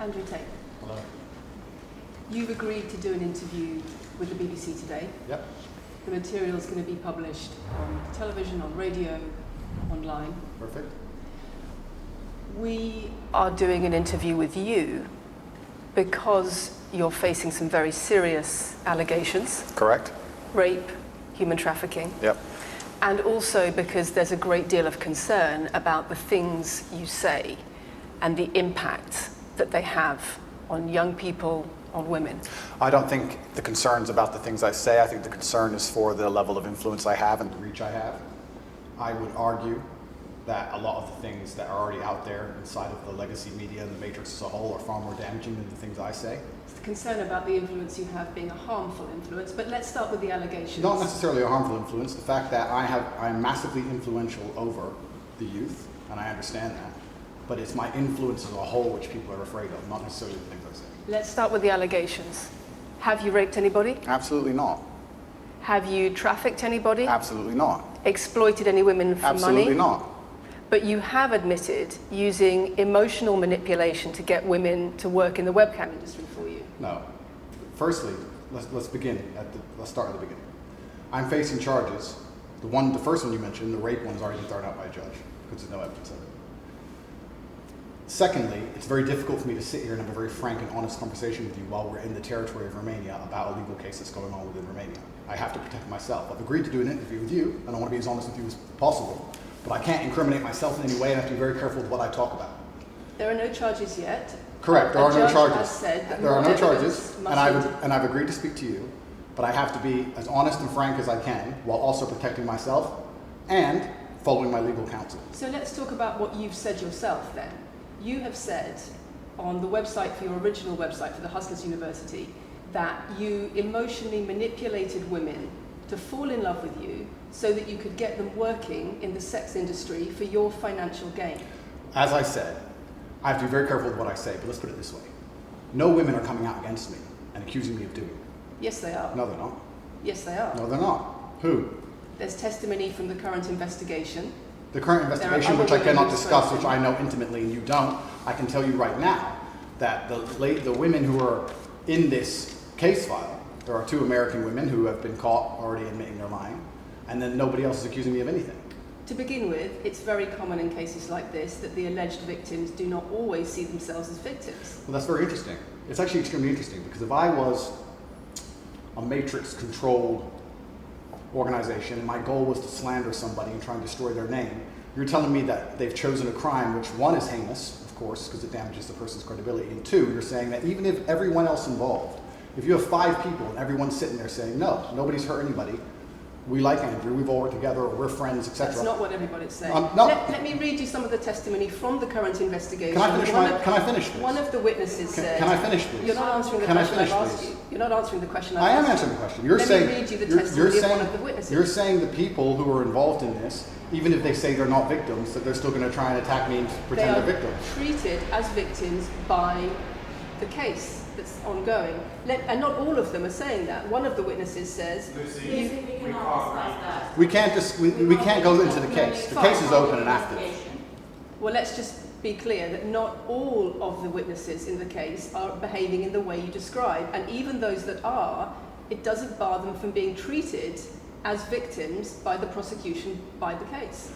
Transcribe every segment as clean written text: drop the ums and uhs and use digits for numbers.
Andrew Tate. Hello. You've agreed to do an interview with the BBC today. Yep. The material is going to be published on television, on radio, online. Perfect. We are doing an interview with you because you're facing some very serious allegations. Correct. Rape, human trafficking. Yep. And also because there's a great deal of concern about the things you say and the impact that they have on young people, on women. I don't think the concern's about the things I say. I think the concern is for the level of influence I have and the reach I have. I would argue that a lot of the things that are already out there inside of the legacy media and the matrix as a whole are far more damaging than the things I say. It's the concern about the influence you have being a harmful influence, but let's start with the allegations. Not necessarily a harmful influence. The fact that I'm massively influential over the youth, and I understand that, but it's my influence as a whole which people are afraid of, not necessarily the things I say. Let's start with the allegations. Have you raped anybody? Absolutely not. Have you trafficked anybody? Absolutely not. Exploited any women for money? Absolutely not. But you have admitted using emotional manipulation to get women to work in the webcam industry for you. No. Firstly, let's start at the beginning. I'm facing charges. The first one you mentioned, the rape one's already been thrown out by a judge because there's no evidence of it. Secondly, it's very difficult for me to sit here and have a very frank and honest conversation with you while we're in the territory of Romania about a legal case that's going on within Romania. I have to protect myself. I've agreed to do an interview with you, and I want to be as honest with you as possible, but I can't incriminate myself in any way, and I have to be very careful with what I talk about. There are no charges yet. Correct, there are no charges. Has said that there are no charges, and I've agreed to speak to you, but I have to be as honest and frank as I can while also protecting myself and following my legal counsel. So let's talk about what you've said yourself then. You have said on the website for your original website for the Hustlers University that you emotionally manipulated women to fall in love with you so that you could get them working in the sex industry for your financial gain. As I said, I have to be very careful with what I say, but let's put it this way. No women are coming out against me and accusing me of doing it. Yes, they are. No, they're not. Yes, they are. No, they're not. Who? There's testimony from the current investigation. The current investigation, which I cannot discuss, which I know intimately and you don't, I can tell you right now that the women who are in this case file, there are 2 American women who have been caught already admitting they're lying, and then nobody else is accusing me of anything. To begin with, it's very common in cases like this that the alleged victims do not always see themselves as victims. Well, that's very interesting. It's actually extremely interesting because if I was a matrix-controlled organization and my goal was to slander somebody and try and destroy their name, you're telling me that they've chosen a crime which, 1, is heinous, of course, because it damages the person's credibility, and 2, you're saying that even if everyone else involved, if you have 5 people and everyone's sitting there saying, no, nobody's hurt anybody, we like Andrew, we've all worked together, or we're friends, etc. That's not what everybody's saying. No. Let me read you some of the testimony from the current investigation. Can I finish, please? One of the witnesses said... Can I finish, please? You're not answering the question I've asked you. You're not answering the question I've asked you. I am answering the question. Let me read you the testimony of one of the witnesses. You're saying the people who are involved in this, even if they say they're not victims, that they're still going to try and attack me and pretend they're victims. They are treated as victims by the case that's ongoing. And not all of them are saying that. One of the witnesses says... We can't go into the case. The case is open and active. Well, let's just be clear that not all of the witnesses in the case are behaving in the way you describe. And even those that are, it doesn't bar them from being treated as victims by the prosecution by the case.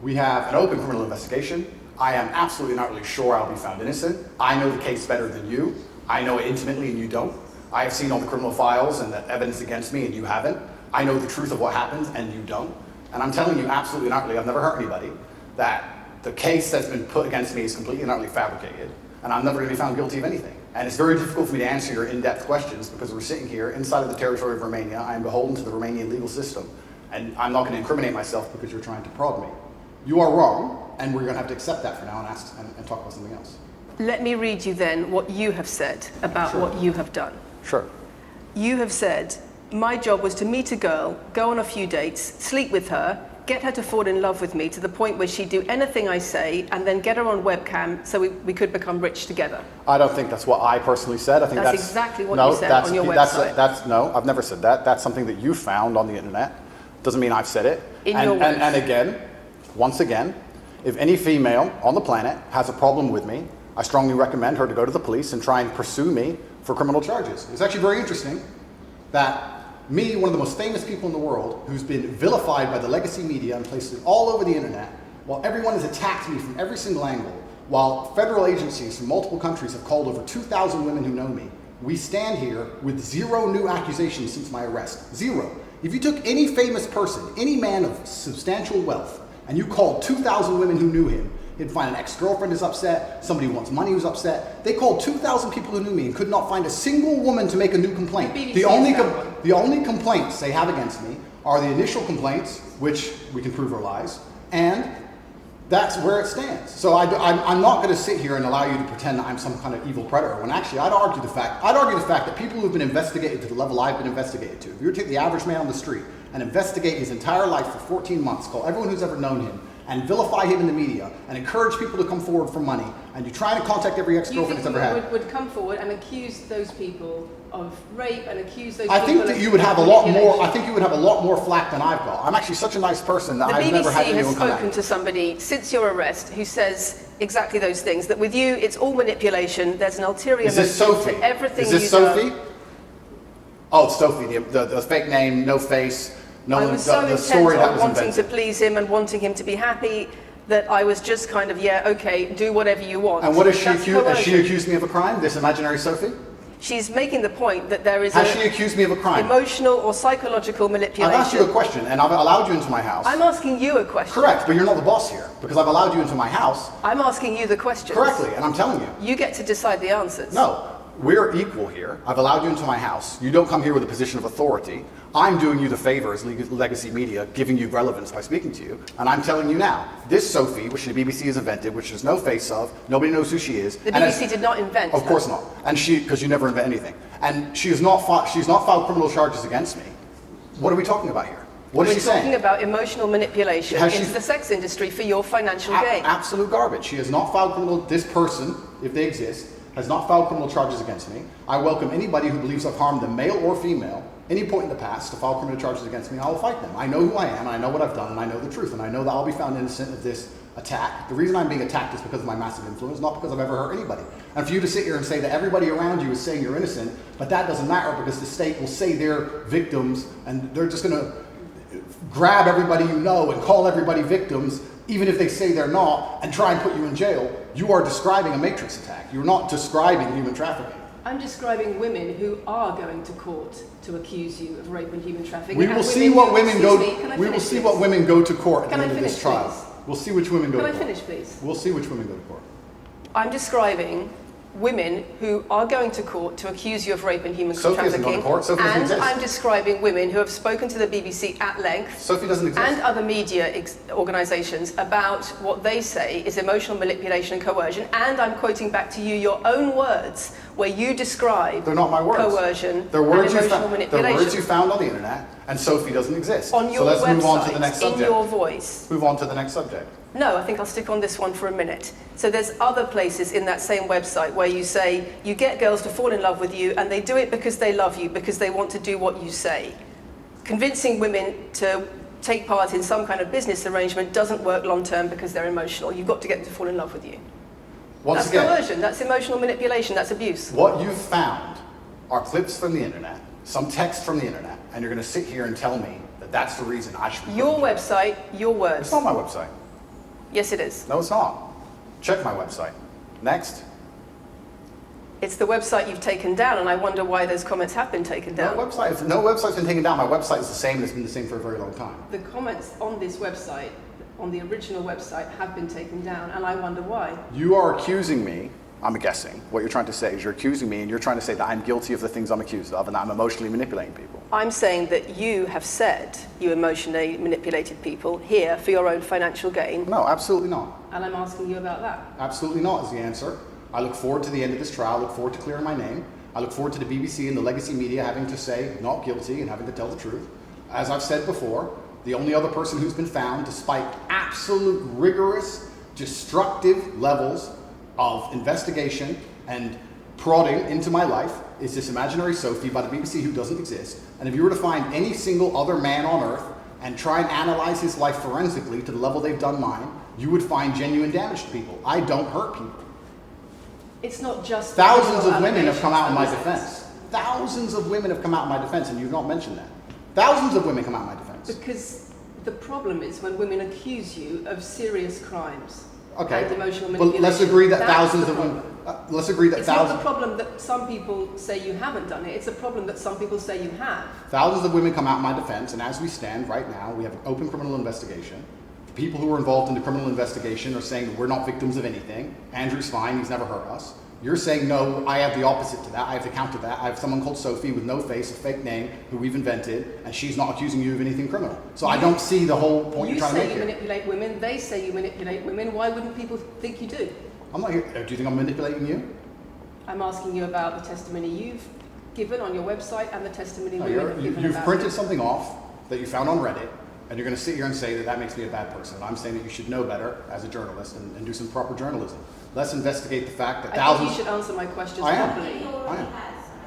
We have an open criminal investigation. I am absolutely not really sure I'll be found innocent. I know the case better than you. I know it intimately and you don't. I have seen all the criminal files and the evidence against me and you haven't. I know the truth of what happened and you don't. And I'm telling you absolutely and utterly, I've never hurt anybody, that the case that's been put against me is completely and utterly fabricated, and I'm never going to be found guilty of anything. And it's very difficult for me to answer your in-depth questions because we're sitting here inside of the territory of Romania. I am beholden to the Romanian legal system, and I'm not going to incriminate myself because you're trying to prod me. You are wrong, and we're going to have to accept that for now and talk about something else. Let me read you then what you have said about what you have done. Sure. You have said, my job was to meet a girl, go on a few dates, sleep with her, get her to fall in love with me to the point where she'd do anything I say, and then get her on webcam so we could become rich together. I don't think that's what I personally said. I think that's exactly what you said on your website. No, I've never said that. That's something that you found on the internet. Doesn't mean I've said it. And again, once again, if any female on the planet has a problem with me, I strongly recommend her to go to the police and try and pursue me for criminal charges. It's actually very interesting that me, one of the most famous people in the world, who's been vilified by the legacy media and places all over the internet, while everyone has attacked me from every single angle, while federal agencies from multiple countries have called over 2,000 women who know me, we stand here with 0 new accusations since my arrest. 0. If you took any famous person, any man of substantial wealth, and you called 2,000 women who knew him, he'd find an ex-girlfriend is upset, somebody who wants money who's upset. They called 2,000 people who knew me and could not find a single woman to make a new complaint. The only complaints they have against me are the initial complaints, which we can prove are lies, and that's where it stands. So I'm not going to sit here and allow you to pretend that I'm some kind of evil predator, when actually I'd argue the fact that people who've been investigated to the level I've been investigated to, if you were to take the average man on the street and investigate his entire life for 14 months, call everyone who's ever known him, and vilify him in the media, and encourage people to come forward for money, and you try to contact every ex-girlfriend he's ever had. Would come forward and accuse those people of rape and accuse those I people think that of you would have a lot more. I manipulation. think you would have a lot more flack than I've got. I'm actually such a nice person that I've never had The BBC anyone has come at spoken me. to somebody since your arrest who says exactly those things. That with you, it's all manipulation. There's an ulterior Is this motive Sophie? to everything Is this you Sophie? do. Oh, it's Sophie, the fake name, no face, no I one. was so The intent story that on was wanting invented. to please him and wanting him to be happy that I was just kind of, yeah, okay, do whatever you want. And what is she That's accused? Has she coercion. accused me of a crime? This imaginary Sophie? She's making the point that there is Has she accused me of a crime? emotional or psychological manipulation. I've asked you a question, and I've allowed you into my house. I'm asking you a question. Correct, but you're not the boss here, because I've allowed you into my house I'm asking you the question. correctly, and I'm telling you. You get to decide the answers. No, we're equal here. I've allowed you into my house. You don't come here with a position of authority. I'm doing you the favor as legacy media, giving you relevance by speaking to you. And I'm telling you now, this Sophie, which the BBC has invented, which there's no face of, nobody knows who she is. The and BBC did not invent Of her. course not. And because you never invent anything. And she's not filed criminal charges against me. What are we talking about here? What is We're she saying? talking about emotional manipulation Has she- into the sex industry for your financial gain. Absolute garbage. She has not filed this person, if they exist, has not filed criminal charges against me. I welcome anybody who believes I've harmed them, male or female, any point in the past to file criminal charges against me. I will fight them. I know who I am, and I know what I've done, and I know the truth, and I know that I'll be found innocent of this attack. The reason I'm being attacked is because of my massive influence, not because I've ever hurt anybody. And for you to sit here and say that everybody around you is saying you're innocent, but that doesn't matter because the state will say they're victims, and they're just going to grab everybody you know and call everybody victims, even if they say they're not, and try and put you in jail. You are describing a matrix attack. You're not describing human trafficking. I'm describing women who are going to court to accuse you of rape and human trafficking. We and will see what women go. Excuse me, can I We will finish see this? what women go to court at Can the I end of this finish, trial. please? We'll see which women go Can to I court. finish, please? We'll see which women go to court. I'm describing women who are going to court to accuse you of rape and human Sophie hasn't trafficking. gone to court. Sophie doesn't And exist. I'm describing women who have spoken to the BBC at length Sophie doesn't exist. and other media organisations about what they say is emotional manipulation and coercion. And I'm quoting back to you your own words where you describe They're not my words. coercion They're words and you emotional found. They're manipulation. words you found on the internet, and Sophie doesn't exist. On your so let's website, move on to the next in subject. your voice. Move on to the next subject. No, I think I'll stick on this one for a minute. So there's other places in that same website where you say you get girls to fall in love with you and they do it because they love you, because they want to do what you say. Convincing women to take part in some kind of business arrangement doesn't work long term because they're emotional. You've got to get them to fall in love with you. Once That's again, coercion, that's emotional manipulation, that's abuse. what you've found are clips from the internet, some text from the internet, and you're going to sit here and tell me that that's the reason I should be Your put in jail. website, your words. It's not my website. Yes, it is. No, it's not. Check my website. Next. It's the website you've taken down, and I wonder why those comments have been taken No down. website's been taken down. My website is the same, and it's been the same for a very long time. The comments on this website, on the original website, have been taken down, and I wonder why. You are accusing me, I'm guessing, what you're trying to say is you're accusing me and you're trying to say that I'm guilty of the things I'm accused of and that I'm emotionally manipulating people. I'm saying that you have said you emotionally manipulated people here for your own financial gain, No, absolutely not. and I'm asking you about that. Absolutely not is the answer. I look forward to the end of this trial. I look forward to clearing my name. I look forward to the BBC and the legacy media having to say not guilty and having to tell the truth. As I've said before, the only other person who's been found, despite absolute rigorous, destructive levels of investigation and prodding into my life, is this imaginary Sophie by the BBC who doesn't exist. And if you were to find any single other man on earth and try and analyze his life forensically to the level they've done mine, you would find genuine damage to people. I don't hurt people. It's not just Thousands of women have come out in my allegations. defense. Thousands of women have come out in my defense, and you've not mentioned that. Thousands of women come out in my defense. Because the problem is when women accuse you of serious crimes Okay. and emotional But manipulation. let's agree that that's thousands the of women. problem. Let's agree that It's thousands. not the problem that some people say you haven't done it. It's a problem that some people say you have. Thousands of women come out in my defense, and as we stand right now, we have an open criminal investigation. The people who are involved in the criminal investigation are saying that we're not victims of anything. Andrew's fine, he's never hurt us. You're saying, no, I have the opposite to that. I have to counter that. I have someone called Sophie with no face, a fake name, who we've invented, and she's not accusing you of anything criminal. So I don't see the whole point you're trying to make You say here. you manipulate women, they say you manipulate women. Why wouldn't people think you do? I'm not here. Do you think I'm manipulating you? I'm asking you about the testimony you've given on your website and the testimony No, women have given you've about printed you. something off that you found on Reddit, and you're going to sit here and say that that makes me a bad person. I'm saying that you should know better as a journalist and do some proper journalism. Let's investigate the fact that I thousands. think you should answer my questions I am. properly. I am.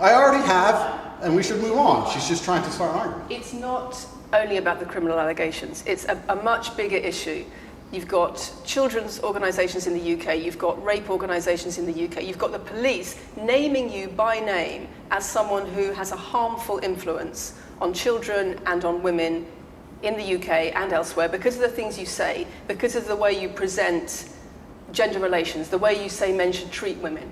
I already have, and we should move on. She's just trying to start an argument. It's not only about the criminal allegations. It's a much bigger issue. You've got children's organisations in the UK, you've got rape organisations in the UK, you've got the police naming you by name as someone who has a harmful influence on children and on women in the UK and elsewhere because of the things you say, because of the way you present gender relations, the way you say men should treat women.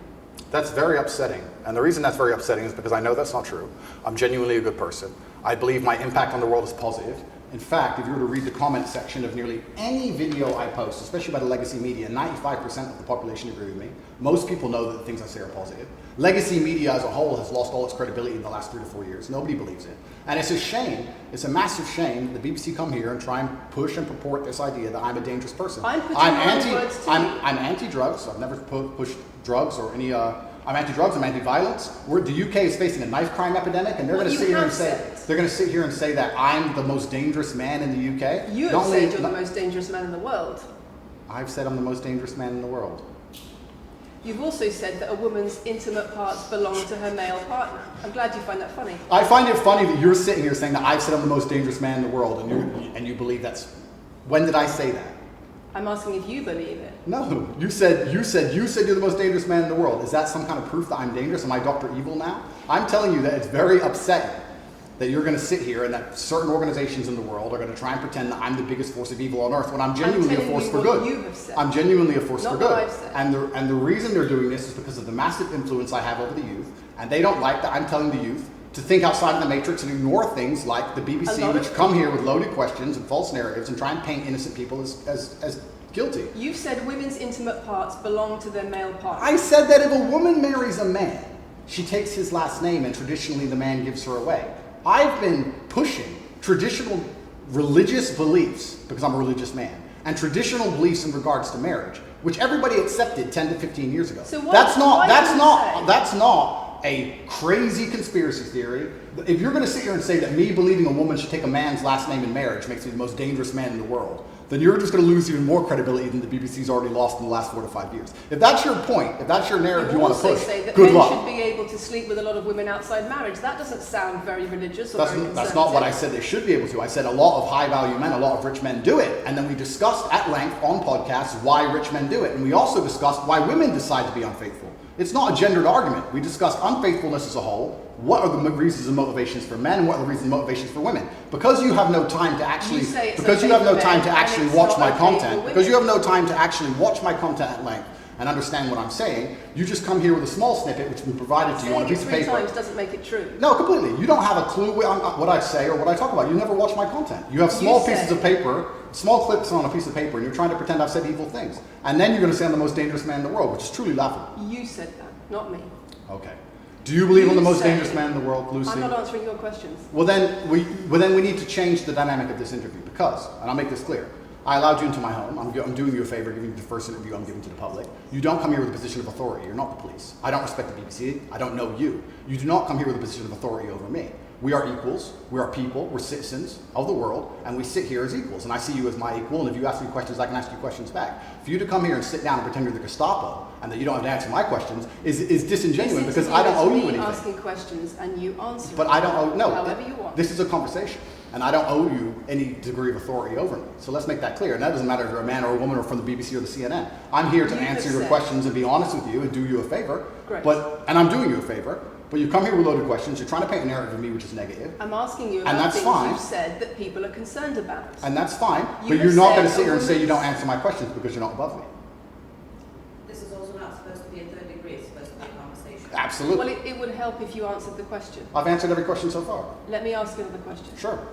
That's very upsetting. And the reason that's very upsetting is because I know that's not true. I'm genuinely a good person. I believe my impact on the world is positive. In fact, if you were to read the comment section of nearly any video I post, especially by the legacy media, 95% of the population agree with me. Most people know that the things I say are positive. Legacy media as a whole has lost all its credibility in the last 3 to 4 years. Nobody believes it. And it's a shame, it's a massive shame that the BBC come here and try and push and purport this idea that I'm a dangerous person. I'm putting my own words to you. I'm anti-drugs. I've never pushed drugs or any. I'm anti-drugs. I'm anti-violence. The UK is facing a knife crime epidemic, and they're going to sit here and say that I'm the most dangerous man in the UK. You have said you're the most dangerous man in the world. I've said I'm the most dangerous man in the world. You've also said that a woman's intimate parts belong to her male partner. I'm glad you find that funny. I find it funny that you're sitting here saying that I've said I'm the most dangerous man in the world, and you believe that's. When did I say that? I'm asking if you believe it. No, you said you're the most dangerous man in the world. Is that some kind of proof that I'm dangerous? Am I Dr. Evil now? I'm telling you that it's very upsetting that you're going to sit here and that certain organizations in the world are going to try and pretend that I'm the biggest force of evil on earth when I'm genuinely a force for good. You have said. I'm genuinely a force for good. Not what I've said. And the reason they're doing this is because of the massive influence I have over the youth, and they don't like that I'm telling the youth to think outside of the matrix and ignore things like the BBC, which come here with loaded questions and false narratives and try and paint innocent people as guilty. You've said women's intimate parts belong to their male partner. I said that if a woman marries a man, she takes his last name and traditionally the man gives her away. I've been pushing traditional religious beliefs, because I'm a religious man, and traditional beliefs in regards to marriage, which everybody accepted 10 to 15 years ago. So that's not a crazy conspiracy theory. If you're going to sit here and say that me believing a woman should take a man's last name in marriage makes me the most dangerous man in the world, then you're just going to lose even more credibility than the BBC's already lost in the last 4 to 5 years. If that's your point, if that's your narrative you want to push, say that good men luck. should be able to sleep with a lot of women outside marriage. That doesn't sound very religious or very conservative. That's not what I said they should be able to. I said a lot of high-value men, a lot of rich men do it. And then we discussed at length on podcasts why rich men do it. And we also discussed why women decide to be unfaithful. It's not a gendered argument. We discussed unfaithfulness as a whole. What are the reasons and motivations for men, and what are the reasons and motivations for women? Because you have no time to actually, watch my content, because you have no time to actually watch my content at length and understand what I'm saying, you just come here with a small snippet which has been provided to you on a piece of paper. 3 times doesn't make it true. No, completely. You don't have a clue what I say or what I talk about. You never watch my content. You have small pieces of paper, small clips on a piece of paper, and you're trying to pretend I've said evil things. And then you're going to say I'm the most dangerous man in the world, which is truly laughable. You said that, not me. Okay. Do you believe I'm the most dangerous man in the world, Lucy? I'm not answering your questions. Well, then we need to change the dynamic of this interview because, and I'll make this clear, I allowed you into my home. I'm doing you a favor, giving you the first interview I'm giving to the public. You don't come here with a position of authority. You're not the police. I don't respect the BBC. I don't know you. You do not come here with a position of authority over me. We are equals. We are people. We're citizens of the world, and we sit here as equals. And I see you as my equal, and if you ask me questions, I can ask you questions back. For you to come here and sit down and pretend you're the Gestapo and that you don't have to answer my questions is disingenuous because I don't owe you anything. Asking questions and you answer but I don't owe, no, however you want. This is a conversation. and I don't owe you any degree of authority over me. So let's make that clear. And that doesn't matter if you're a man or a woman or from the BBC or the CNN. I'm here to answer your questions and be honest with you and do you a favor. Great. And I'm doing you a favor. But you come here with loaded questions. You're trying to paint a narrative of me which is negative. I'm asking you about things you've said that people are concerned about. And that's fine. But you're not going to sit here and say you don't answer my questions because you're not above me. This is also not supposed to be a third degree. It's supposed to be a conversation. Absolutely. Well, it would help if you answered the question. I've answered every question so far. Let me ask another question. Sure.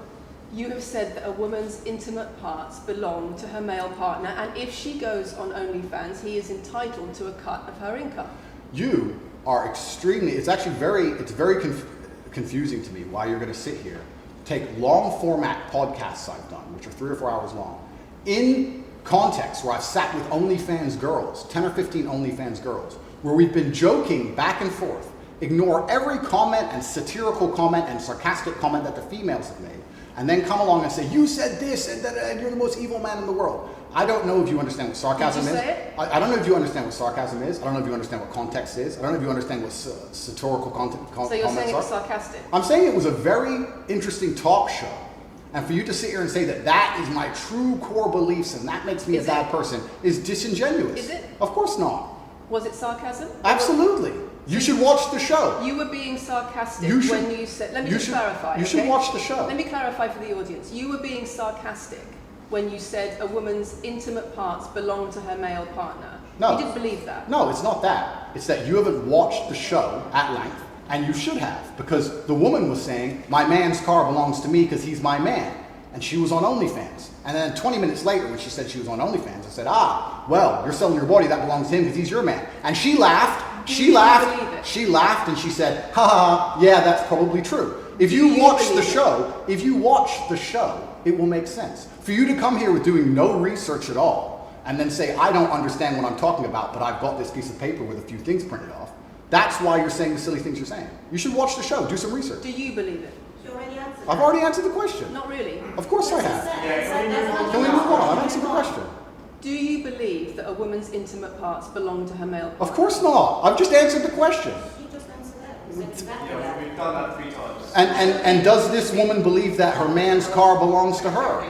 You have said that a woman's intimate parts belong to her male partner, and if she goes on OnlyFans, he is entitled to a cut of her income. You are extremely, it's very confusing to me why you're going to sit here, take long format podcasts I've done, which are 3 or 4 hours long, in context where I've sat with OnlyFans girls, 10 or 15 OnlyFans girls, where we've been joking back and forth, ignore every comment and satirical comment and sarcastic comment that the females have made, and then come along and say, you said this, and you're the most evil man in the world. I don't know if you understand what sarcasm is. Did you say it? I don't know if you understand what sarcasm is. I don't know if you understand what context is. I don't know if you understand what satirical comments are. So you're saying it was sarcastic? I'm saying it was a very interesting talk show. And for you to sit here and say that that is my true core beliefs and that makes me a bad person is disingenuous. Is it? Of course not. Was it sarcasm? Absolutely. You should watch the show. You were being sarcastic when you said... Let me just clarify. You should watch the show. Let me clarify for the audience. You were being sarcastic when you said a woman's intimate parts belong to her male partner. No. You didn't believe that. No, it's not that. It's that you haven't watched the show at length, and you should have, because the woman was saying, my man's car belongs to me because he's my man. And she was on OnlyFans. And then 20 minutes later, when she said she was on OnlyFans, I said, well, you're selling your body, that belongs to him because he's your man. And she laughed. She laughed and she said, yeah, that's probably true. If you watch the show, it will make sense. For you to come here with doing no research at all and then say, I don't understand what I'm talking about, but I've got this piece of paper with a few things printed off, that's why you're saying the silly things you're saying. You should watch the show, do some research. Do you believe it? You already answered I've already answered the question. Not really. Of course I have. Can Can we move on? I've answered the question. Do you believe that a woman's intimate parts belong to her male partner? Of course not. I've just answered the question. He just answered that. He said exactly that. We've done that 3 times. And does this woman believe that her man's car belongs to her?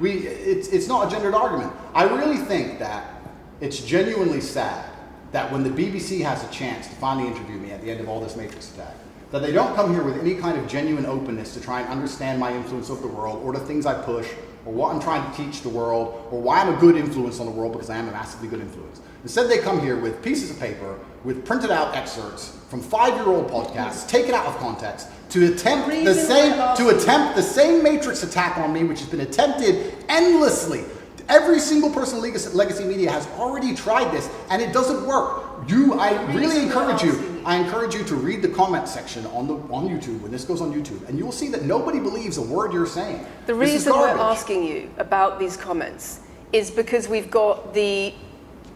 It's not a gendered argument. I really think that it's genuinely sad that when the BBC has a chance to finally interview me at the end of all this Matrix attack, that they don't come here with any kind of genuine openness to try and understand my influence over the world or the things I push or what I'm trying to teach the world or why I'm a good influence on the world, because I am a massively good influence. Instead, they come here with pieces of paper with printed out excerpts from 5-year-old podcasts taken out of context to attempt the same Matrix attack on me, which has been attempted endlessly. Every single person in Legacy Media has already tried this, and it doesn't work. I really encourage you. I encourage you to read the comment section on YouTube when this goes on YouTube, and you will see that nobody believes a word you're saying. The reason we're asking you about these comments is because we've got the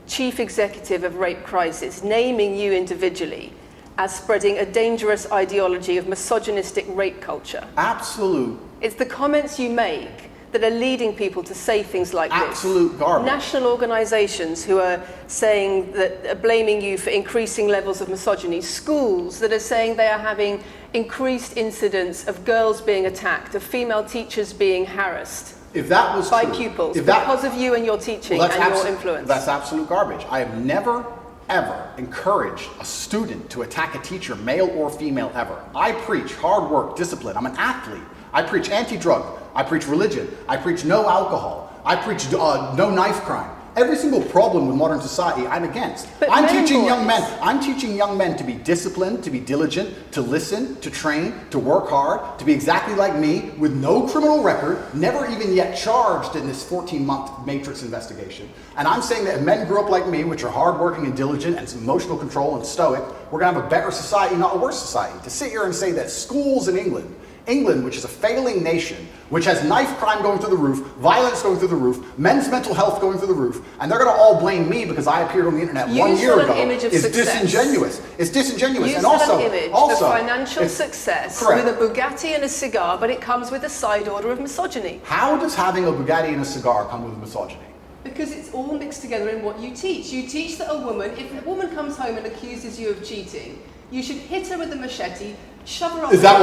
chief executive of Rape Crisis naming you individually as spreading a dangerous ideology of misogynistic rape culture. Absolute. It's the comments you make that are leading people to say things like this. Absolute garbage. National organisations who are saying that, are blaming you for increasing levels of misogyny. Schools that are saying they are having increased incidents of girls being attacked, of female teachers being harassed. If that was by true, pupils, because of you and your teaching and your influence. That's absolute garbage. I have never, ever encouraged a student to attack a teacher, male or female, ever. I preach hard work, discipline. I'm an athlete. I preach anti-drug. I preach religion. I preach no alcohol. I preach no knife crime. Every single problem with modern society, I'm against. I'm teaching young men to be disciplined, to be diligent, to listen, to train, to work hard, to be exactly like me, with no criminal record, never even yet charged in this 14-month Matrix investigation. And I'm saying that if men grew up like me, which are hardworking and diligent and some emotional control and stoic, we're going to have a better society, not a worse society. To sit here and say that schools in England, which is a failing nation, which has knife crime going through the roof, violence going through the roof, men's mental health going through the roof, and they're going to all blame me because I appeared on the internet 1 year ago. It's disingenuous. It's disingenuous. You set an image of financial success with a Bugatti and a cigar, but it comes with a side order of misogyny. How does having a Bugatti and a cigar come with misogyny? Because it's all mixed together in what you teach. You teach that if a woman comes home and accuses you of cheating, you should hit her with a machete, shove her off. Is that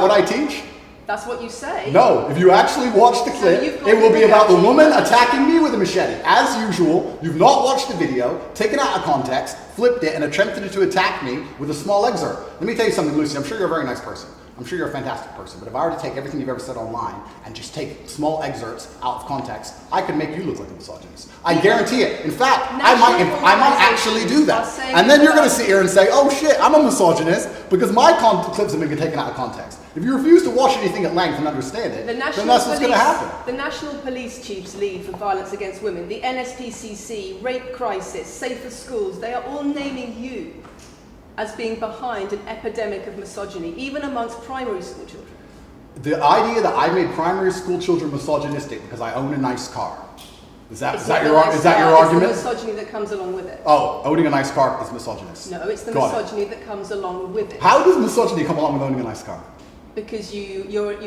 what I teach? That's what you say. No, if you actually watch the clip, it will be about the woman attacking me with a machete. As usual, you've not watched the video, taken it out of context, flipped it, and attempted to attack me with a small excerpt. Let me tell you something, Lucy. I'm sure you're a very nice person. I'm sure you're a fantastic person. But if I were to take everything you've ever said online and just take small excerpts out of context, I could make you look like a misogynist. I guarantee it. In fact, I might actually do that. And then you're going to sit here and say, oh shit, I'm a misogynist because my clips have been taken out of context. If you refuse to watch anything at length and understand it, then that's what's going to happen. The National Police Chiefs League for Violence Against Women, the NSPCC, Rape Crisis, Safer Schools, they are all naming you as being behind an epidemic of misogyny, even amongst primary school children. The idea that I made primary school children misogynistic because I own a nice car. Is that your argument? It's the misogyny that comes along with it. Oh, owning a nice car is misogynist. No, it's the misogyny that comes along with it. How does misogyny come along with owning a nice car? Because you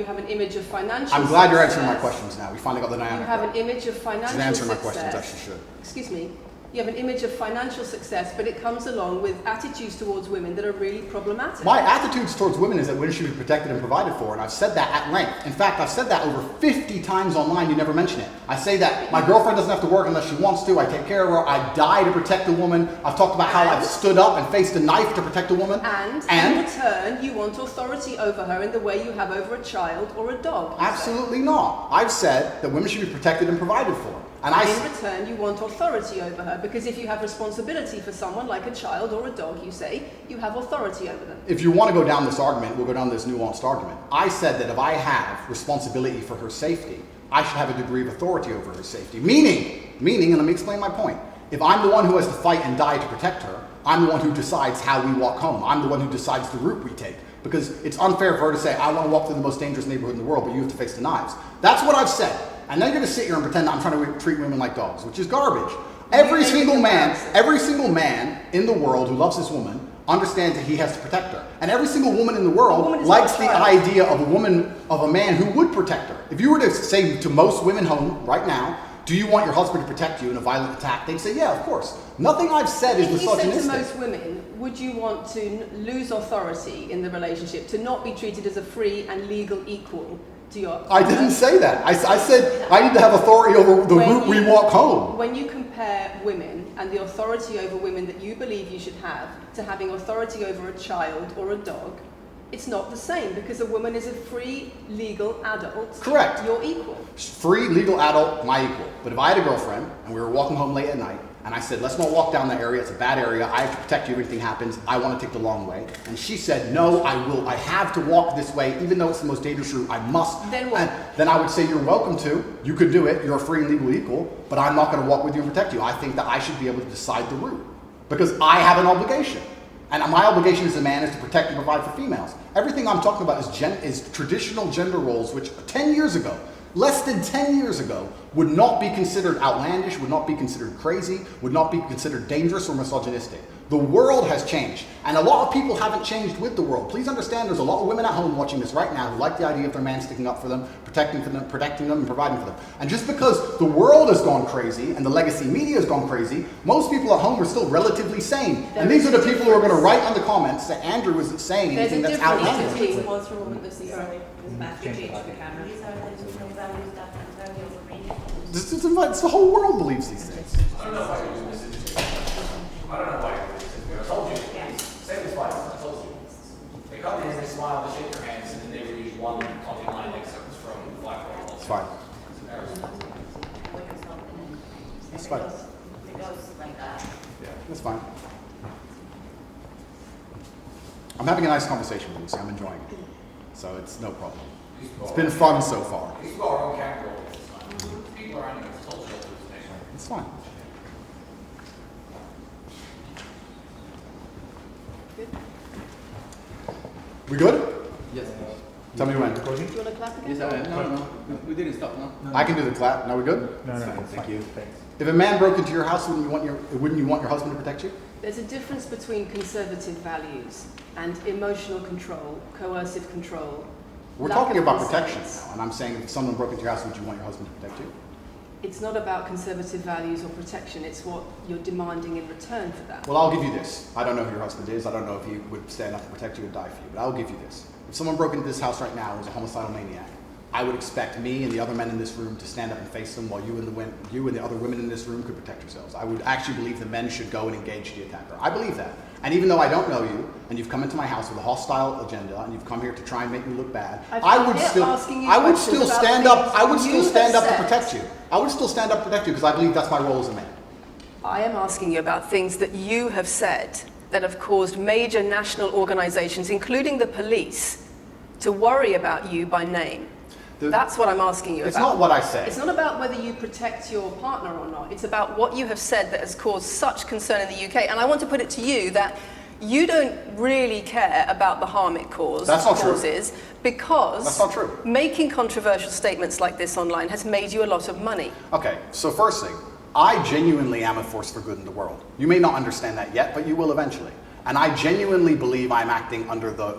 have an image of financial I'm glad you're answering my questions now. We finally got the dynamic. You have an image of financial success. She's answering my questions as she should. Excuse me. You have an image of financial success, but it comes along with attitudes towards women that are really problematic. My attitudes towards women is that women should be protected and provided for, and I've said that at length. In fact, I've said that over 50 times online, you never mention it. I say that my girlfriend doesn't have to work unless she wants to, I take care of her, I die to protect a woman. I've talked about how I've stood up and faced a knife to protect a woman. And in return, you want authority over her in the way you have over a child or a dog. Absolutely not. I've said that women should be protected and provided for. And in return, you want authority over her, because if you have responsibility for someone like a child or a dog, you say, you have authority over them. If you want to go down this argument, we'll go down this nuanced argument. I said that if I have responsibility for her safety, I should have a degree of authority over her safety. Meaning, and let me explain my point. If I'm the one who has to fight and die to protect her, I'm the one who decides how we walk home. I'm the one who decides the route we take. Because it's unfair for her to say, I want to walk through the most dangerous neighborhood in the world, but you have to face the knives. That's what I've said. And then you're going to sit here and pretend that I'm trying to treat women like dogs, which is garbage. Every single man in the world who loves this woman understands that he has to protect her. And every single woman in the world likes the idea of a man who would protect her. If you were to say to most women home right now, do you want your husband to protect you in a violent attack? They'd say, yeah, of course. Nothing I've said is misogynistic. If you said to most women, would you want to lose authority in the relationship, to not be treated as a free and legal equal? I didn't say that. I said I need to have authority over the route we walk home. When you compare women and the authority over women that you believe you should have to having authority over a child or a dog, it's not the same, because a woman is a free, legal adult. Correct. You're equal. Free, legal adult, my equal. But if I had a girlfriend and we were walking home late at night, and I said, let's not walk down that area, it's a bad area, I have to protect you if anything happens, I want to take the long way. And she said, no, I have to walk this way, even though it's the most dangerous route, I must. Then what? And then I would say, you're welcome to, you could do it, you're a free and legal equal, but I'm not going to walk with you and protect you. I think that I should be able to decide the route, because I have an obligation. And my obligation as a man is to protect and provide for females. Everything I'm talking about is traditional gender roles, which 10 years ago, less than 10 years ago, would not be considered outlandish, would not be considered crazy, would not be considered dangerous or misogynistic. The world has changed, and a lot of people haven't changed with the world. Please understand there's a lot of women at home watching this right now who like the idea of their man sticking up for them, protecting them, and providing for them. And just because the world has gone crazy and the legacy media has gone crazy, most people at home are still relatively sane. And these are the people who are going to write on the comments that Andrew isn't saying anything that's outlandish. It's the whole world believes these things. I don't know why you do this. I don't know why you do this. I told you. Same as twice. I told you. They come in and they smile, they shake their hands, and then they read one talking line excerpts from Black Roll. It's fine. It's fine. It goes like that. Yeah, that's fine. I'm having a nice conversation with you, so I'm enjoying it. So it's no problem. It's been fun so far. These people are our own cat roll. People are on it's cultural. It's fine. Good. We good? Yes. Tell me when. Do you want to clap again? Yes, I am. No, we didn't stop, no? I can do the clap. Now we good? No, Thank you. Thanks. If a man broke into your house, wouldn't you want your husband to protect you? There's a difference between conservative values and emotional control, coercive control. We're lack talking of about consent. protection now, and I'm saying if someone broke into your house, would you want your husband to protect you? It's not about conservative values or protection, it's what you're demanding in return for that. Well, I'll give you this. I don't know who your husband is. I don't know if he would stand up to protect you and die for you, but I'll give you this. If someone broke into this house right now and was a homicidal maniac, I would expect me and the other men in this room to stand up and face them while you and the other women in this room could protect yourselves. I would actually believe the men should go and engage the attacker. I believe that. And even though I don't know you, and you've come into my house with a hostile agenda, and you've come here to try and make me look bad, I would still stand up to protect you. I would still stand up to protect you because I believe that's my role as a man. I am asking you about things that you have said that have caused major national organizations, including the police, to worry about you by name. That's what I'm asking you about. It's not what I say. It's not about whether you protect your partner or not. It's about what you have said that has caused such concern in the UK. And I want to put it to you that you don't really care about the harm it causes. That's not true. Because that's not true. Making controversial statements like this online has made you a lot of money. Okay, so first thing, I genuinely am a force for good in the world. You may not understand that yet, but you will eventually. And I genuinely believe I'm acting under the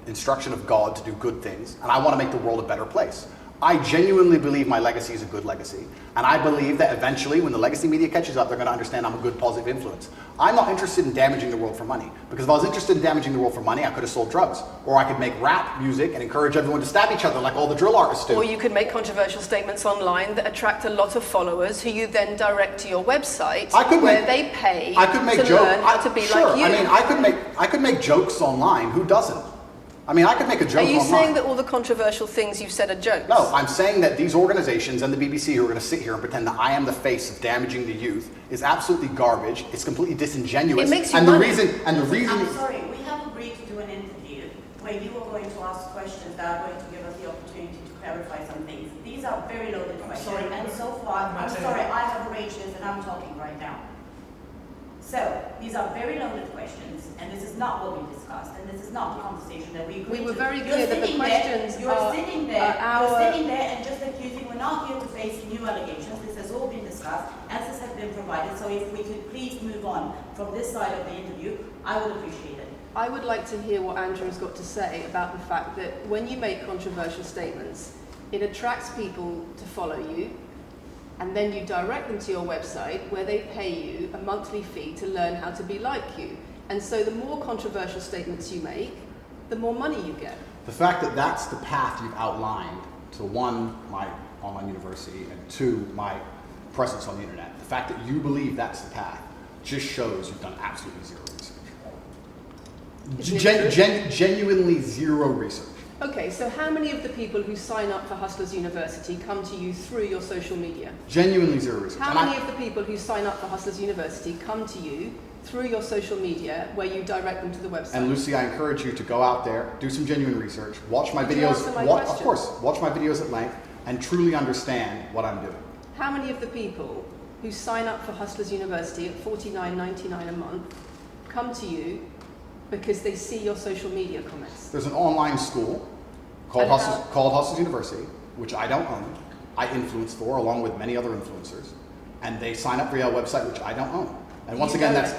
instruction of God to do good things, and I want to make the world a better place. I genuinely believe my legacy is a good legacy, and I believe that eventually when the legacy media catches up, they're going to understand I'm a good, positive influence. I'm not interested in damaging the world for money, because if I was interested in damaging the world for money, I could have sold drugs, or I could make rap music and encourage everyone to stab each other like all the drill artists do. Or you could make controversial statements online that attract a lot of followers who you then direct to your website where they pay to learn how to be like you. I mean, I could make jokes online. Who doesn't? I mean, I could make a joke online. Are you saying that all the controversial things you've said are jokes? No, I'm saying that these organizations and the BBC who are going to sit here and pretend that I am the face of damaging the youth is absolutely garbage. It's completely disingenuous. It makes you and money. the reason. I'm sorry, we have agreed to do an interview where you are going to ask questions that are going to give us the opportunity to clarify some things. These are very loaded questions. sorry. And so far, I'm sorry, I have arranged this and I'm talking right now. So, these are very loaded questions, and this is not what we discussed, and this is not the conversation that we agreed to. We were very clear that the questions You're sitting there and just accusing, we're not here to face new allegations, this has all been discussed, answers have been provided, so if we could please move on from this side of the interview, I would appreciate it. I would like to hear what Andrew's got to say about the fact that when you make controversial statements, it attracts people to follow you, and then you direct them to your website where they pay you a monthly fee to learn how to be like you. And so the more controversial statements you make, the more money you get. The fact that that's the path you've outlined to one, my online university, and two, my presence on the internet, the fact that you believe that's the path just shows you've done absolutely zero research. Genuinely zero research. Okay, so how many of the people who sign up for Hustlers University come to you through your social media? Genuinely zero research. How many of the people who sign up for Hustlers University come to you through your social media where you direct them to the website? And Lucy, I encourage you to go out there, do some genuine research, watch my videos. Of course, watch my videos at length and truly understand what I'm doing. How many of the people who sign up for Hustlers University at $49.99 a month come to you because they see your social media comments? There's an online school called Hustlers University, which I don't own. I influence for, along with many other influencers, and they sign up via a website which I don't own. And once again, that's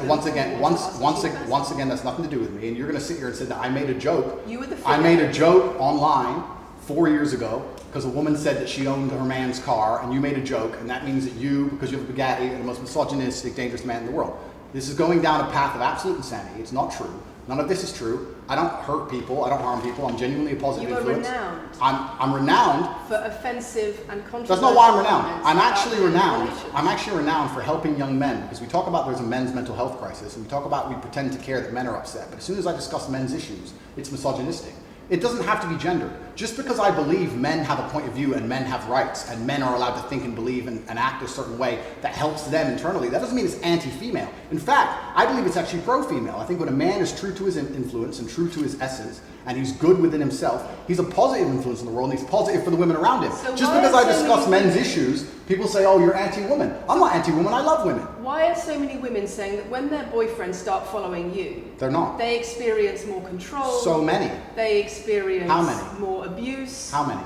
nothing to do with me. And you're going to sit here and say that I made a joke. I made a joke online 4 years ago because a woman said that she owned her man's car, and you made a joke, and that means that you, because you have a Bugatti, are the most misogynistic, dangerous man in the world. This is going down a path of absolute insanity. It's not true. None of this is true. I don't hurt people. I don't harm people. I'm genuinely a positive influence. You are renowned. I'm renowned for offensive and controversial. That's not why I'm renowned. I'm actually renowned. I'm actually renowned for helping young men, because we talk about there's a men's mental health crisis, and we pretend to care that men are upset. But as soon as I discuss men's issues, it's misogynistic. It doesn't have to be gendered. Just because I believe men have a point of view and men have rights and men are allowed to think and believe and act a certain way that helps them internally, that doesn't mean it's anti-female. In fact, I believe it's actually pro-female. I think when a man is true to his influence and true to his essence and he's good within himself, he's a positive influence in the world and he's positive for the women around him. So just because I discuss men's issues, people say, oh, you're anti-woman. I'm not anti-woman, I love women. Why are so many women saying that when their boyfriends start following you, they're not. They experience more control? So many. They experience How many? More abuse? How many?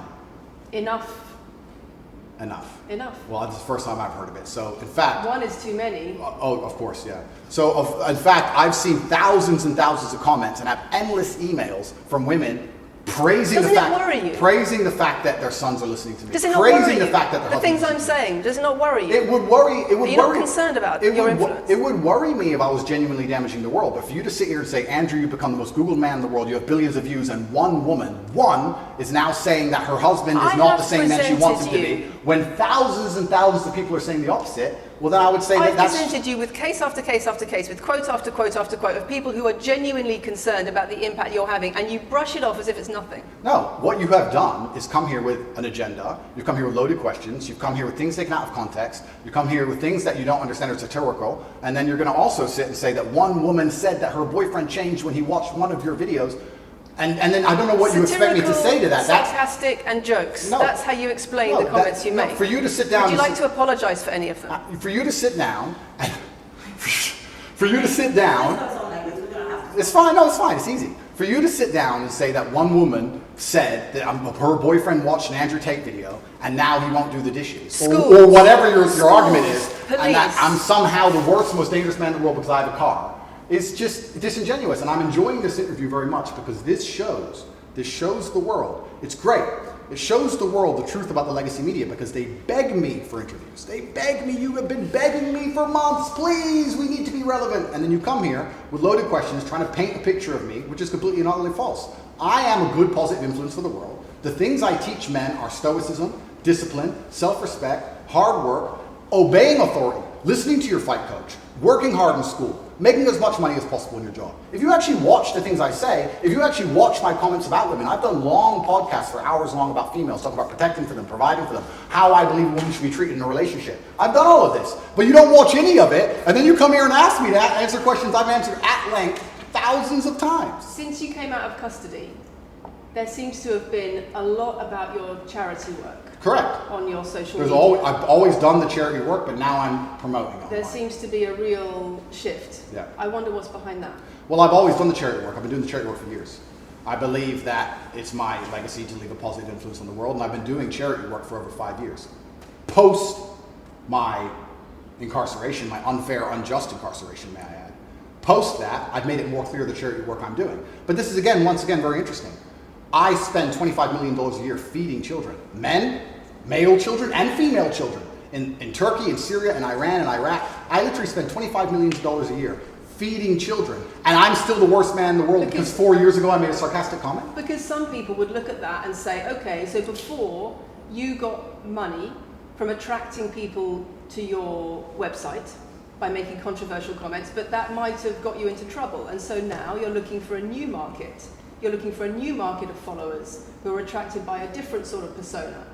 Enough. Well, that's the first time I've heard of it. So, in fact... One is too many. Oh, of course, yeah. So, in fact, I've seen thousands and thousands of comments and have endless emails from women praising Doesn't it worry you? praising the fact that their sons are listening to me, Does it not praising worry the you? fact that their The things I'm husbands are listening saying, does it not worry you? to me. It would worry. It would Are you not worry. concerned about it your would, influence? It would worry me if I was genuinely damaging the world. But for you to sit here and say, Andrew, you've become the most Googled man in the world. You have billions of views, and one is now saying that her husband is I not have the same man she wants him to presented be. When thousands and thousands of people are saying the opposite, well, then I would say I've that's. presented you with case after case after case, with quote after quote after quote of people who are genuinely concerned about the impact you're having, and you brush it off as if it's nothing. No, what you have done is come here with an agenda. You've come here with loaded questions. You've come here with things taken out of context. You come here with things that you don't understand are satirical. And then you're going to also sit and say that one woman said that her boyfriend changed when he watched one of your videos. And then I don't know what you expect me to say to that. Sarcastic and jokes. No. That's how you explain No, the comments you no, make. for you to sit down Would you and like to apologise for any of them? for you to sit down, for you to sit down, it's fine, no, it's fine, it's easy. For you to sit down and say that one woman said that her boyfriend watched an Andrew Tate video and now he won't do the dishes. Or whatever your argument is, and that I'm somehow the worst, most dangerous man in the world because I have a car. It's just disingenuous, and I'm enjoying this interview very much because this shows the world. It's great. It shows the world the truth about the legacy media because they beg me for interviews. They beg me, you have been begging me for months, please, we need to be relevant. And then you come here with loaded questions trying to paint a picture of me, which is completely and utterly false. I am a good positive influence for the world. The things I teach men are stoicism, discipline, self-respect, hard work, obeying authority, listening to your fight coach, working hard in school, making as much money as possible in your job. If you actually watch the things I say, if you actually watch my comments about women, I've done long podcasts for hours long about females, talking about protecting for them, providing for them, how I believe a woman should be treated in a relationship. I've done all of this, but you don't watch any of it, and then you come here and ask me to answer questions I've answered at length thousands of times. Since you came out of custody, there seems to have been a lot about your charity work. Correct. On your social media. I've always done the charity work, but now I'm promoting it. There seems to be a real shift. Yeah. I wonder what's behind that. Well, I've always done the charity work. I've been doing the charity work for years. I believe that it's my legacy to leave a positive influence on the world, and I've been doing charity work for over 5 years. Post my incarceration, my unfair, unjust incarceration, may I add. Post that, I've made it more clear the charity work I'm doing. But this is, once again, very interesting. I spend $25 million a year feeding children. Men, male children, and female children. In Turkey, in Syria, in Iran, and Iraq. I literally spend $25 million a year feeding children. And I'm still the worst man in the world because 4 years ago I made a sarcastic comment? Because some people would look at that and say, okay, so before you got money from attracting people to your website by making controversial comments, but that might have got you into trouble. And so now you're looking for a new market. You're looking for a new market of followers who are attracted by a different sort of persona.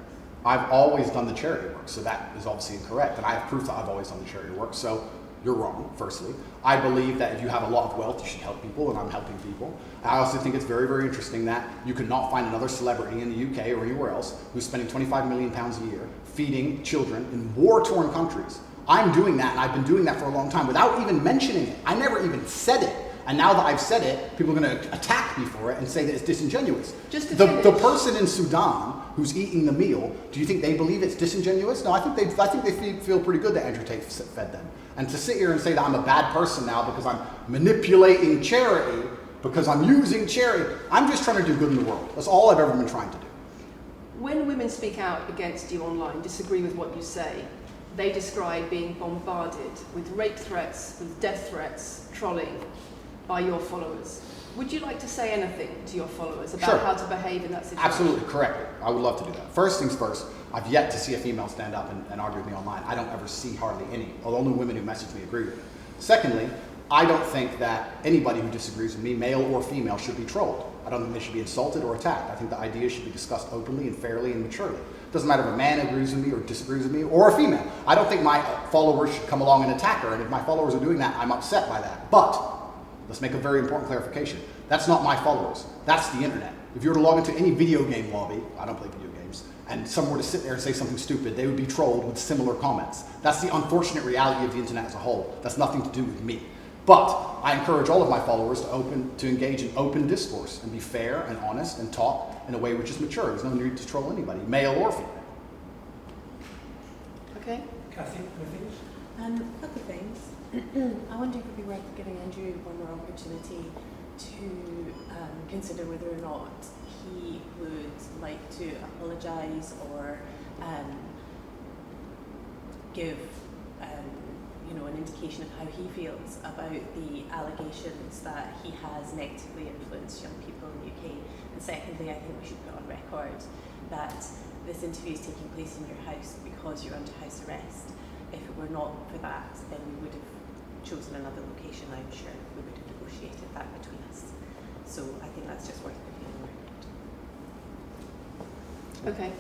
I've always done the charity work, so that is obviously incorrect. And I have proof that I've always done the charity work, so you're wrong, firstly. I believe that if you have a lot of wealth, you should help people, and I'm helping people. I also think it's very, very interesting that you could not find another celebrity in the UK or anywhere else who's spending £25 million a year feeding children in war-torn countries. I'm doing that, and I've been doing that for a long time without even mentioning it. I never even said it. And now that I've said it, people are going to attack me for it and say that it's disingenuous. The person in Sudan who's eating the meal, do you think they believe it's disingenuous? No, I think they feel pretty good that Andrew Tate fed them. And to sit here and say that I'm a bad person now because I'm manipulating charity, because I'm using charity, I'm just trying to do good in the world. That's all I've ever been trying to do. When women speak out against you online, disagree with what you say, they describe being bombarded with rape threats, with death threats, trolling by your followers. Would you like to say anything to your followers about how to behave in that situation? Absolutely, correctly. I would love to do that. First things first, I've yet to see a female stand up and argue with me online. I don't ever see hardly any. The only women who message me agree with me. Secondly, I don't think that anybody who disagrees with me, male or female, should be trolled. I don't think they should be insulted or attacked. I think the ideas should be discussed openly and fairly and maturely. It doesn't matter if a man agrees with me or disagrees with me or a female. I don't think my followers should come along and attack her, and if my followers are doing that, I'm upset by that. But let's make a very important clarification. That's not my followers. That's the internet. If you were to log into any video game lobby, I don't play video games, and someone were to sit there and say something stupid, they would be trolled with similar comments. That's the unfortunate reality of the internet as a whole. That's nothing to do with me. But I encourage all of my followers to engage in open discourse and be fair and honest and talk in a way which is mature. There's no need to troll anybody, male or female. Okay. Kathy, anything? A couple of things. I wonder if it would be worth giving Andrew one more opportunity to consider whether or not he would like to apologise or give an indication of how he feels about the allegations that he has negatively influenced young people in the UK. And secondly, I think we should put on record that this interview is taking place in your house because you're under house arrest. If it were not for that, then we would have chosen another location, I'm sure. We would have negotiated that between us. So I think that's just worth putting on record. Okay.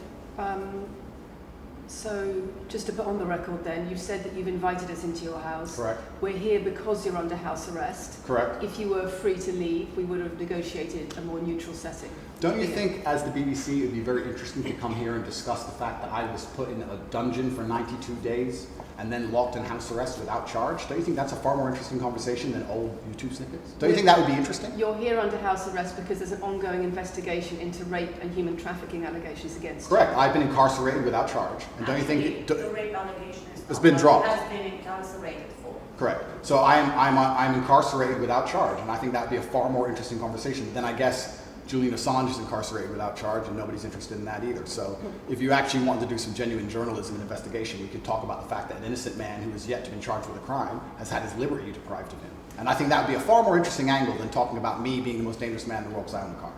So just to put on the record then, you've said that you've invited us into your house. Correct. We're here because you're under house arrest. Correct. If you were free to leave, we would have negotiated a more neutral setting. Don't you think, as the BBC, it would be very interesting to come here and discuss the fact that I was put in a dungeon for 92 days and then locked in house arrest without charge? Don't you think that's a far more interesting conversation than old YouTube snippets? Don't you think that would be interesting? You're here under house arrest because there's an ongoing investigation into rape and human trafficking allegations against you. Correct. I've been incarcerated without charge. And don't you think the rape allegation it's been dropped? Has been incarcerated for. Correct. So I'm incarcerated without charge, and I think that would be a far more interesting conversation than, I guess, Julian Assange is incarcerated without charge, and nobody's interested in that either. So if you actually wanted to do some genuine journalism and investigation, we could talk about the fact that an innocent man who is yet to be charged with a crime has had his liberty deprived of him. And I think that would be a far more interesting angle than talking about me being the most dangerous man in the world because I own a car.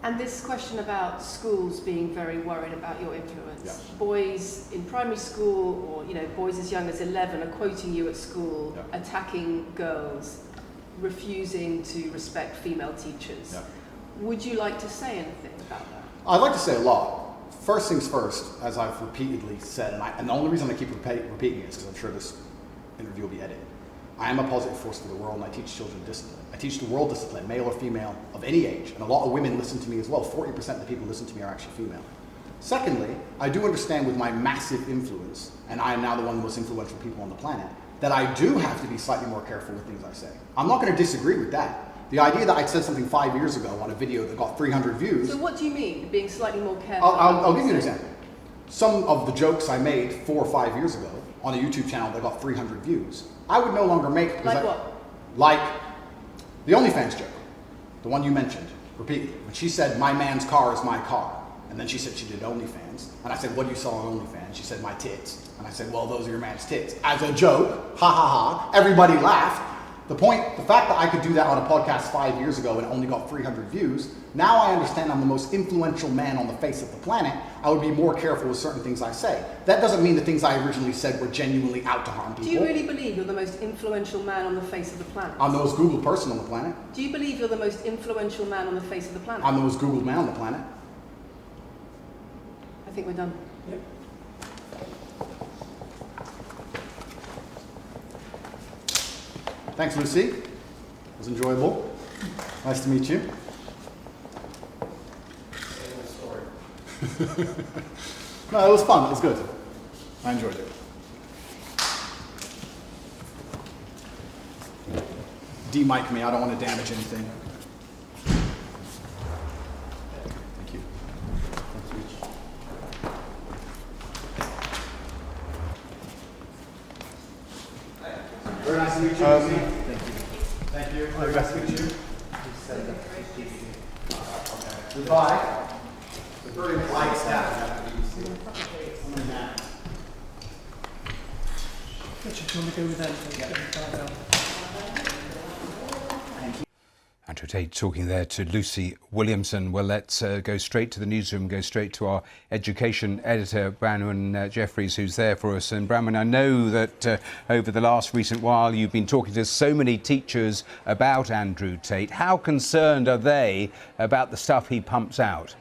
And this question about schools being very worried about your influence. Yeah. Boys in primary school or boys as young as 11 are quoting you at school, Yeah. attacking girls, refusing to respect female teachers. Yeah. Would you like to say anything about that? I'd like to say a lot. First things first, as I've repeatedly said, and the only reason I keep repeating it is because I'm sure this interview will be edited. I am a positive force for the world, and I teach children discipline. I teach the world discipline, male or female, of any age. And a lot of women listen to me as well. 40% of the people who listen to me are actually female. Secondly, I do understand with my massive influence, and I am now the one of the most influential people on the planet, that I do have to be slightly more careful with things I say. I'm not going to disagree with that. The idea that I said something 5 years ago on a video that got 300 views... So what do you mean, being slightly more careful? I'll give you an example. Some of the jokes I made 4 or 5 years ago on a YouTube channel that got 300 views, I would no longer make... Like what? Like the OnlyFans joke, the one you mentioned repeatedly. When she said, my man's car is my car. And then she said she did OnlyFans. And I said, what do you sell on OnlyFans? She said, my tits. And I said, well, those are your man's tits. As a joke, ha ha ha, everybody laughed. The fact that I could do that on a podcast 5 years ago and it only got 300 views, now I understand I'm the most influential man on the face of the planet. I would be more careful with certain things I say. That doesn't mean the things I originally said were genuinely out to harm people. Do you really believe you're the most influential man on the face of the planet? I'm the most Googled person on the planet. Do you believe you're the most influential man on the face of the planet? I'm the most Googled man on the planet. I think we're done. Yep. Thanks, Lucy. It was enjoyable. Nice to meet you. No, it was fun. It was good. I enjoyed it. De-mic me. I don't want to damage anything. Thank you. Very nice to meet you. Thank you. Thank you. Very nice to meet you. Goodbye. It's a very polite staff. Richard, do you want to go with them? Andrew Tate talking there to Lucy Williamson. Well, let's go straight to the newsroom, go straight to our education editor, Branwen Jeffries, who's there for us. And Branwen, I know that over the last recent while you've been talking to so many teachers about Andrew Tate. How concerned are they about the stuff he pumps out?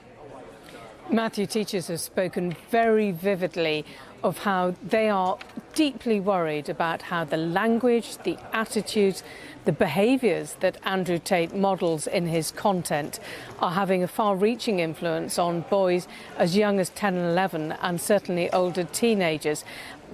Matthew, teachers have spoken very vividly of how they are deeply worried about how the language, the attitudes, the behaviours that Andrew Tate models in his content are having a far-reaching influence on boys as young as 10 and 11 and certainly older teenagers.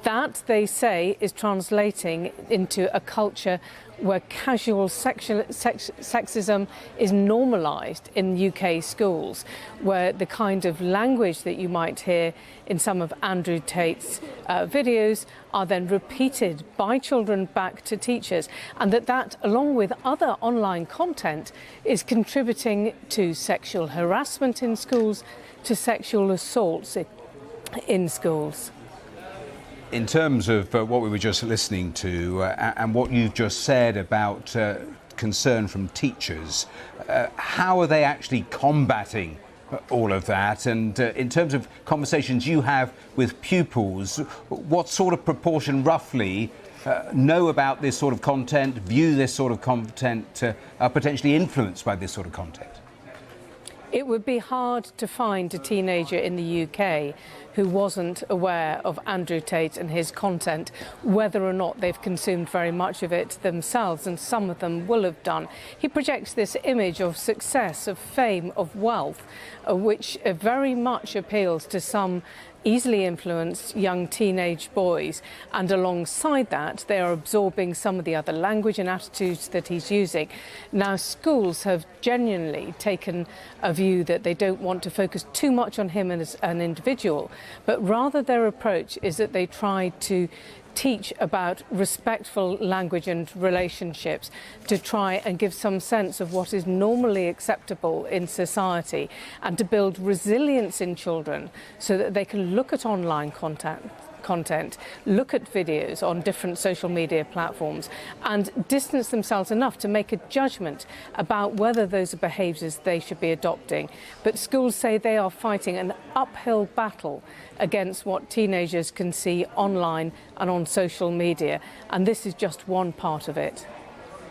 That, they say, is translating into a culture where casual sexism is normalised in UK schools, where the kind of language that you might hear in some of Andrew Tate's videos are then repeated by children back to teachers, and that along with other online content is contributing to sexual harassment in schools, to sexual assaults in schools. In terms of what we were just listening to and what you've just said about concern from teachers, how are they actually combating all of that? And in terms of conversations you have with pupils, what sort of proportion roughly know about this sort of content, view this sort of content, are potentially influenced by this sort of content? It would be hard to find a teenager in the UK who wasn't aware of Andrew Tate and his content, whether or not they've consumed very much of it themselves, and some of them will have done. He projects this image of success, of fame, of wealth, which very much appeals to some easily influenced young teenage boys, and alongside that they are absorbing some of the other language and attitudes that he's using. Now, schools have genuinely taken a view that they don't want to focus too much on him as an individual, but rather their approach is that they try to teach about respectful language and relationships, to try and give some sense of what is normally acceptable in society, and to build resilience in children so that they can look at online content, look at videos on different social media platforms and distance themselves enough to make a judgment about whether those are behaviours they should be adopting. But schools say they are fighting an uphill battle against what teenagers can see online and on social media, and this is just one part of it.